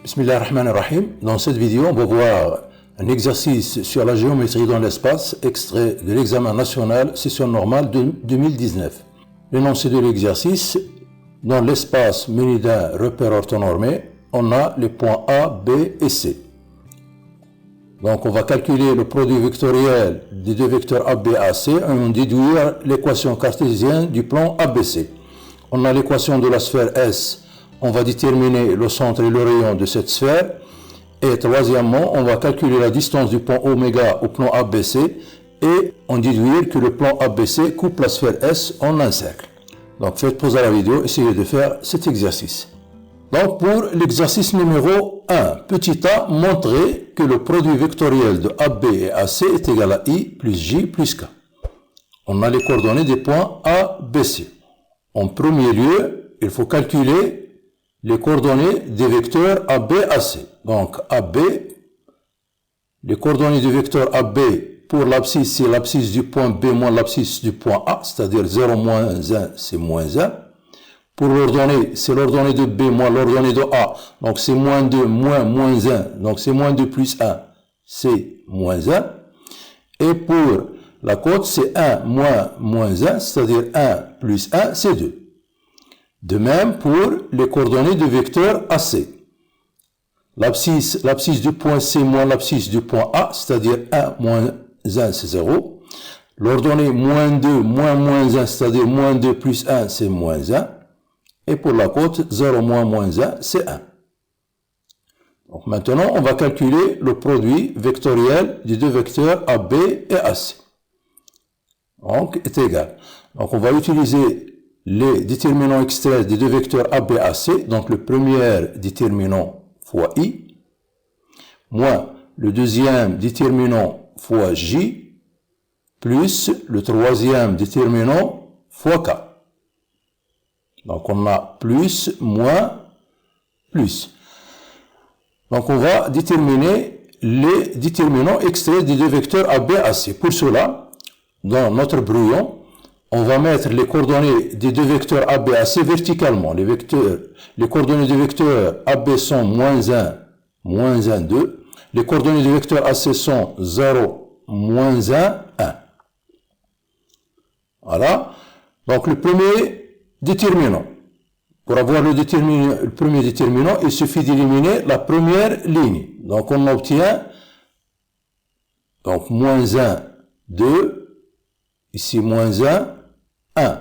Bismillahirrahmanirrahim. Dans cette vidéo, on va voir un exercice sur la géométrie dans l'espace, extrait de l'examen national, session normale de 2019. L'énoncé de l'exercice: dans l'espace muni d'un repère orthonormé, on a les points A, B et C. Donc on va calculer le produit vectoriel des deux vecteurs AB, AC et on déduire l'équation cartésienne du plan ABC. On a l'équation de la sphère S, on va déterminer le centre et le rayon de cette sphère. Et troisièmement, on va calculer la distance du point oméga au plan ABC et on déduire que le plan ABC coupe la sphère S en un cercle. Donc faites pause à la vidéo, essayez de faire cet exercice. Donc pour l'exercice numéro 1, petit a, montrer que le produit vectoriel de AB et AC est égal à I plus J plus K. On a les coordonnées des points A, B, C. En premier lieu, il faut calculer les coordonnées des vecteurs AB, AC. Donc AB, les coordonnées du vecteur AB pour l'abscisse, c'est l'abscisse du point B moins l'abscisse du point A, c'est-à-dire 0 moins 1, c'est moins 1. Pour l'ordonnée, c'est l'ordonnée de B moins l'ordonnée de A, donc c'est moins 2 moins moins 1, donc c'est moins 2 plus 1, c'est moins 1. Et pour la cote, c'est 1 moins moins 1, c'est-à-dire 1 plus 1, c'est 2. De même pour les coordonnées du vecteur AC. L'abscisse du point C moins l'abscisse du point A, c'est-à-dire 1 moins 1, c'est 0. L'ordonnée moins 2 moins moins 1, c'est-à-dire moins 2 plus 1, c'est moins 1. Et pour la cote, 0 moins moins 1, c'est 1. Donc maintenant, on va calculer le produit vectoriel des deux vecteurs AB et AC. Donc, est égal. Donc, on va utiliser les déterminants extraits des deux vecteurs AB et AC. Donc, le premier déterminant fois I, moins le deuxième déterminant fois J, plus le troisième déterminant fois K. Donc, on a plus, moins, plus. Donc, on va déterminer les déterminants extraits des deux vecteurs AB et AC. Pour cela, dans notre brouillon, on va mettre les coordonnées des deux vecteurs AB et AC verticalement. Les coordonnées du vecteur AB sont moins 1, moins 1, 2. Les coordonnées du vecteur AC sont 0, moins 1, 1. Voilà. Donc, le premier déterminant. Pour avoir le premier déterminant, il suffit d'éliminer la première ligne. Donc, on obtient donc moins 1, 2, ici moins 1, 1.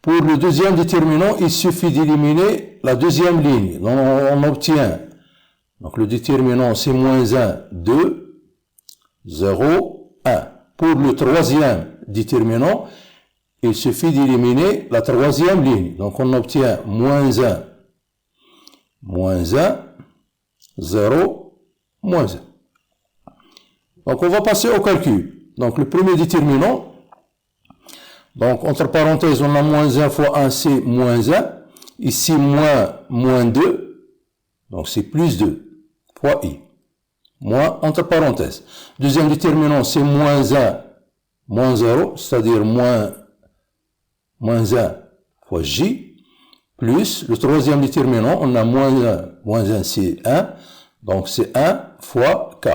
Pour le deuxième déterminant, il suffit d'éliminer la deuxième ligne. Donc, on obtient, donc le déterminant c'est moins 1, 2, 0, 1. Pour le troisième déterminant, il suffit d'éliminer la troisième ligne. Donc, on obtient moins 1, 0, moins 1. Donc, on va passer au calcul. Donc, le premier déterminant, donc, entre parenthèses, on a moins 1 fois 1, c'est moins 1. Ici, moins 2. Donc, c'est plus 2 fois I. Moins, entre parenthèses. Deuxième déterminant, c'est moins 1, moins 0, c'est-à-dire moins 1 fois J, plus le troisième déterminant, on a moins 1 c'est 1, donc c'est 1 fois K.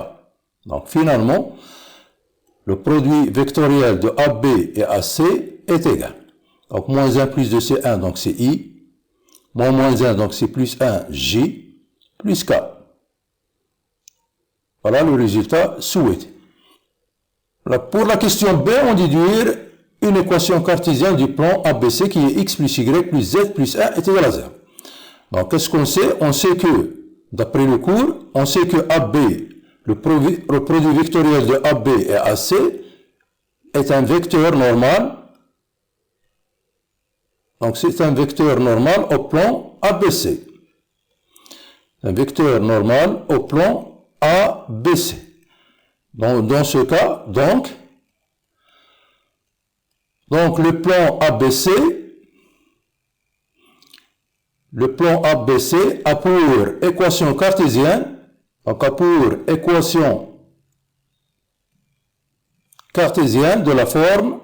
Donc finalement, le produit vectoriel de AB et AC est égal. Donc moins 1 plus 2 c'est 1, donc c'est I, moins 1, donc c'est plus 1, J, plus K. Voilà le résultat souhaité. Pour la question B, on déduire une équation cartésienne du plan ABC qui est x plus y plus z plus 1 est égal à 0. Donc, qu'est-ce qu'on sait? On sait que, d'après le cours, on sait que AB, le produit vectoriel de AB et AC est un vecteur normal. Donc, c'est un vecteur normal au plan ABC. Un vecteur normal au plan ABC. Dans ce cas, donc le plan ABC a pour équation cartésienne, donc a pour équation cartésienne de la forme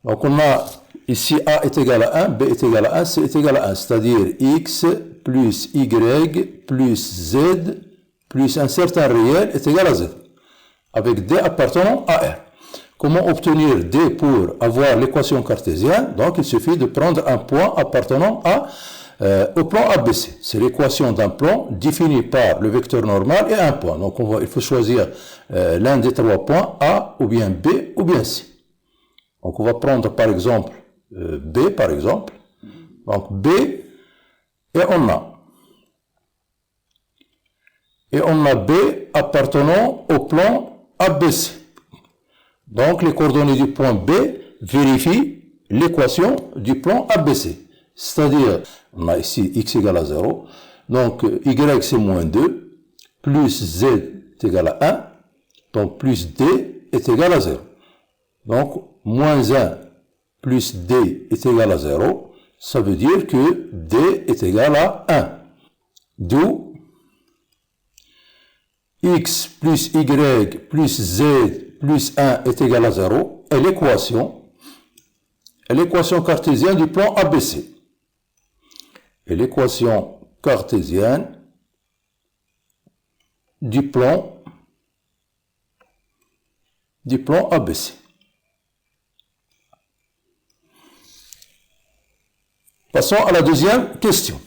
Donc on a ici A est égal à 1, B est égal à 1, C est égal à 1, c'est-à-dire X plus Y plus Z plus un certain réel est égal à Z, avec D appartenant à R. Comment obtenir D pour avoir l'équation cartésienne? Donc il suffit de prendre un point appartenant au plan ABC. C'est l'équation d'un plan définie par le vecteur normal et un point. Donc il faut choisir l'un des trois points, A ou bien B ou bien C. Donc on va prendre par exemple B par exemple. Donc B et on a B appartenant au plan ABC. Donc les coordonnées du point B vérifient l'équation du plan ABC. C'est-à-dire, on a ici x égale à 0, donc y c'est moins 2, plus z est égal à 1, donc plus d est égal à 0. Donc moins 1 plus d est égal à 0, ça veut dire que d est égal à 1. D'où x plus y plus z plus 1 est égal à 0 est l'équation cartésienne du plan ABC. Et l'équation cartésienne du plan ABC. Passons à la deuxième question.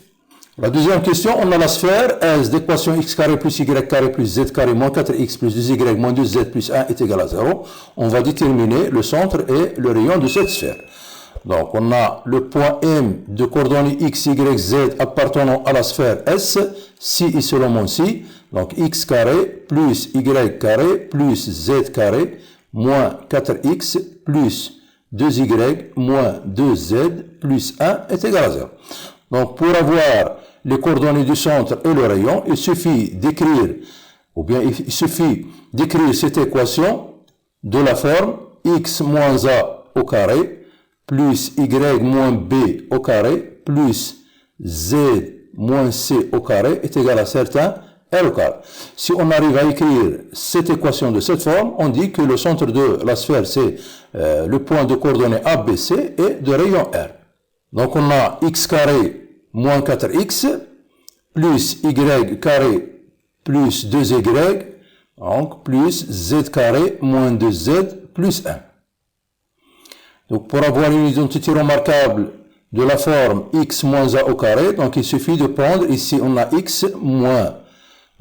La deuxième question, on a la sphère S d'équation x carré plus y carré plus z carré moins 4x plus 2y moins 2z plus 1 est égal à 0. On va déterminer le centre et le rayon de cette sphère. Donc, on a le point M de coordonnées x, y, z appartenant à la sphère S, si et seulement si. Donc, x carré plus y carré plus z carré moins 4x plus 2y moins 2z plus 1 est égal à 0. Donc, pour avoir les coordonnées du centre et le rayon, il suffit d'écrire cette équation de la forme x moins a au carré plus y moins b au carré plus z moins c au carré est égal à certain r au carré. Si on arrive à écrire cette équation de cette forme, on dit que le centre de la sphère c'est le point de coordonnées ABC et de rayon R. Donc on a x carré moins 4x plus y carré plus 2y, donc plus z carré moins 2z plus 1. Donc pour avoir une identité remarquable de la forme x moins a au carré, donc il suffit de prendre, ici on a x moins,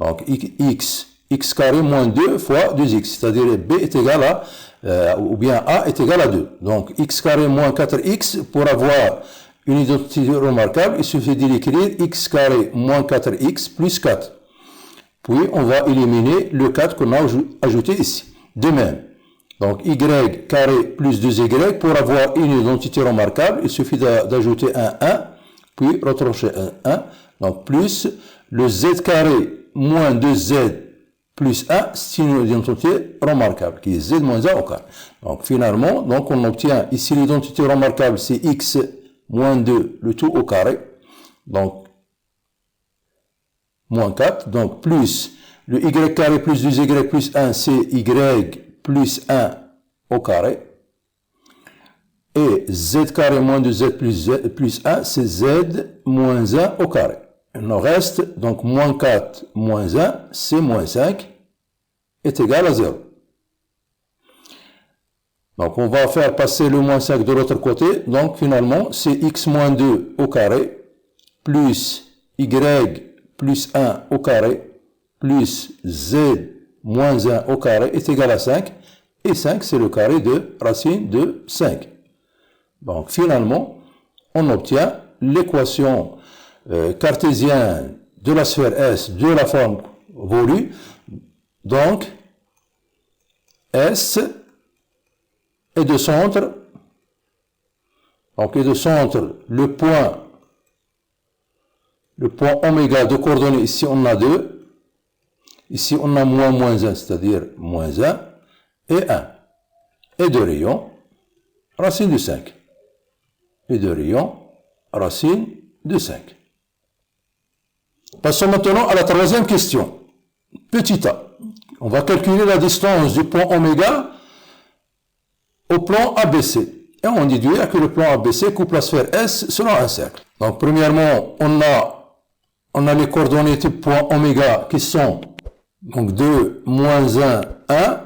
donc x carré moins 2 fois 2x, c'est-à-dire b est égal à, ou bien a est égal à 2. Donc x carré moins 4x, pour avoir une identité remarquable, il suffit de l'écrire x carré moins 4x plus 4. Puis on va éliminer le 4 qu'on a ajouté ici. De même, donc y carré plus 2y, pour avoir une identité remarquable, il suffit d'ajouter un 1, puis retrancher un 1, donc plus le z carré moins 2z plus 1, c'est une identité remarquable, qui est z moins 1 au carré. Donc finalement, donc on obtient ici l'identité remarquable, c'est x moins 2, le tout au carré, donc moins 4, donc plus le y carré plus 2y plus 1, c'est y plus 1 au carré, et z carré moins 2z plus 1, c'est z moins 1 au carré. Il nous reste donc moins 4 moins 1, c'est moins 5, est égal à 0. Donc on va faire passer le moins 5 de l'autre côté, donc finalement c'est x moins 2 au carré, plus y plus 1 au carré, plus z moins 1 au carré est égal à 5, et 5 c'est le carré de racine de 5. Donc finalement, on obtient l'équation cartésienne de la sphère S de la forme volue. Donc S est de centre, donc est de centre le point oméga de coordonnées, ici on a 2, ici on a moins 1, c'est-à-dire moins 1, et 1. Et de rayon, racine de 5. Et de rayon, racine de 5. Passons maintenant à la troisième question. Petit a. On va calculer la distance du point oméga au plan ABC. et on déduit que le plan ABC coupe la sphère S selon un cercle. Donc, premièrement, on a les coordonnées du point oméga qui sont donc 2, moins 1, 1,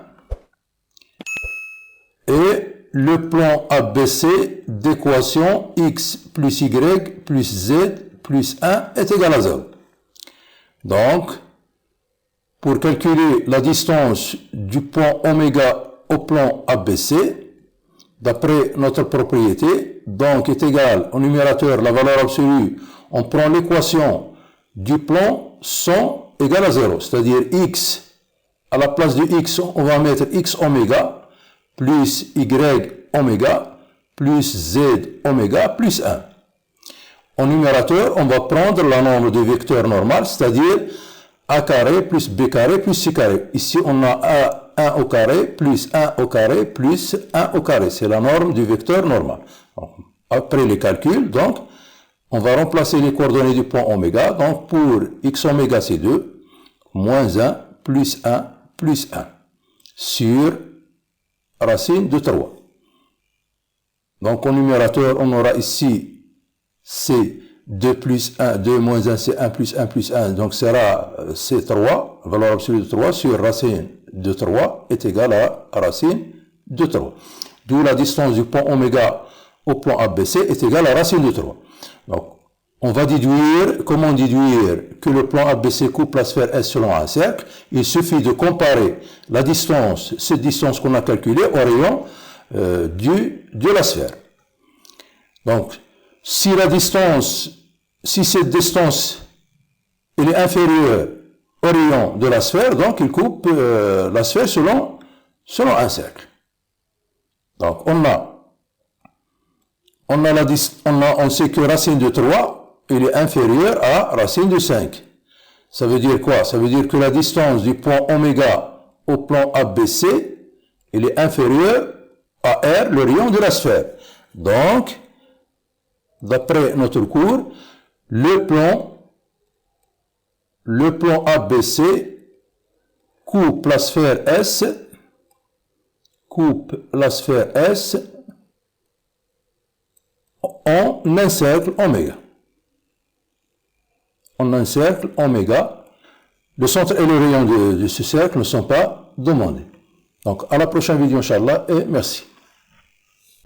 et le plan ABC d'équation x plus y plus z plus 1 est égal à 0. Donc, pour calculer la distance du point oméga au plan ABC, d'après notre propriété, donc est égal au numérateur, la valeur absolue, on prend l'équation du plan 100 égale à 0, c'est-à-dire x, à la place de x, on va mettre x oméga, plus y oméga, plus z oméga, plus 1. Au numérateur, on va prendre le nombre de vecteurs normal, c'est-à-dire a carré plus b carré plus c carré. Ici, on a 1 au carré plus 1 au carré plus 1 au carré. C'est la norme du vecteur normal. Donc, après les calculs, donc, on va remplacer les coordonnées du point oméga. Donc, pour x oméga, c'est 2, moins 1, plus 1, plus 1, sur racine de 3. Donc, au numérateur, on aura ici c 2 plus 1, 2 moins 1, c'est 1 plus 1 plus 1. Donc, c'est 3, valeur absolue de 3, sur racine de 3 est égal à racine de 3. D'où la distance du point oméga au plan ABC est égale à racine de 3. Donc, on va déduire, comment déduire que le plan ABC coupe la sphère S selon un cercle? Il suffit de comparer la distance, cette distance qu'on a calculée, au rayon de la sphère. Donc, si cette distance elle est inférieure au rayon de la sphère, donc il coupe la sphère selon un cercle. Donc, on sait que racine de 3, il est inférieur à racine de 5. Ça veut dire quoi? Ça veut dire que la distance du point oméga au plan ABC, il est inférieur à R, le rayon de la sphère. Donc, d'après notre cours, le plan ABC coupe la sphère S en un cercle oméga. En un cercle oméga. Le centre et le rayon de ce cercle ne sont pas demandés. Donc, à la prochaine vidéo, Inch'Allah, et merci.